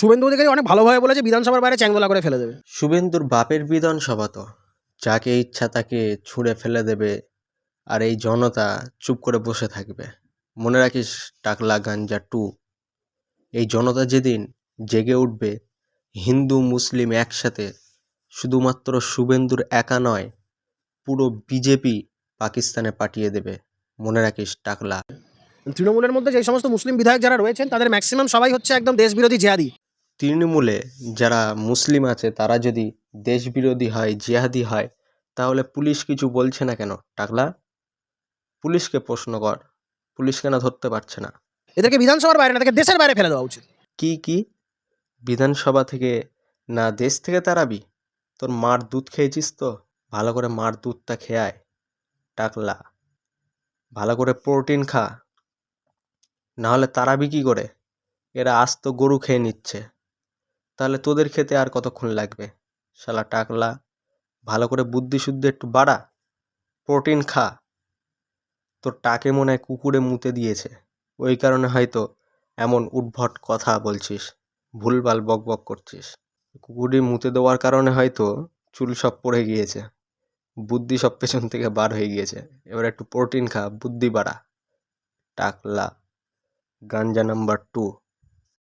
শুভেন্দু অধিকারী অনেক ভালোভাবে বলেছে বিধানসভার বাইরে চ্যাংদোলা করে ফেলে দেবে। শুভেন্দুর বাপের বিধানসভা তো, যাকে ইচ্ছা তাকে ছুঁড়ে ফেলে দেবে, আর এই জনতা চুপ করে বসে থাকবে। মনে রাখিস টাকলা গাঞ্জা 2, এই জনতা যেদিন জেগে উঠবে হিন্দু মুসলিম একসাথে, শুধুমাত্র শুভেন্দুর একা নয়, পুরো বিজেপি পাকিস্তানে পাঠিয়ে দেবে। মনে রাখিস টাকলা। তৃণমূলের মধ্যে যে সমস্ত মুসলিম বিধায়ক যারা রয়েছেন তাদের ম্যাক্সিমাম সবাই হচ্ছে একদম দেশবিরোধী জিহাদি। তৃণমূলে যারা মুসলিম আছে তারা যদি দেশবিরোধী হয়, জিহাদি হয়, তাহলে পুলিশ কিছু বলছে না কেন টাকলা? পুলিশকে প্রশ্ন কর, পুলিশ কেন ধরতে পারছে না? এদেরকে বিধানসভার বাইরে না, তাদেরকে দেশের বাইরে ফেলে দেওয়া উচিত। কি বিধানসভা থেকে না দেশ থেকে তাড়াবি? তোর মার দুধ খেয়েছিস তো, ভালো করে মার দুধটা খেয়ে আয় টাকলা। ভালো করে প্রোটিন খা, নাহলে তাড়াবি কি করে? এরা আস্ত গরু খেয়ে নিচ্ছে, তাহলে তোদের খেতে আর কতক্ষণ লাগবে? শালা টাকলা, ভালো করে বুদ্ধি শুদ্ধি একটু বাড়া, প্রোটিন খা। তোর টাকে মনে হয় কুকুরে মুতে দিয়েছে, ওই কারণে হয়তো এমন উদ্ভট কথা বলছিস, ভুলভাল বকবক করছিস। কুকুরে মুতে দেওয়ার কারণে হয়তো চুল সব পড়ে গিয়েছে, বুদ্ধি সব পেছন থেকে বার হয়ে গিয়েছে। এবার একটু প্রোটিন খা, বুদ্ধি বাড়া টাকলা। গাঞ্জা নাম্বার 2।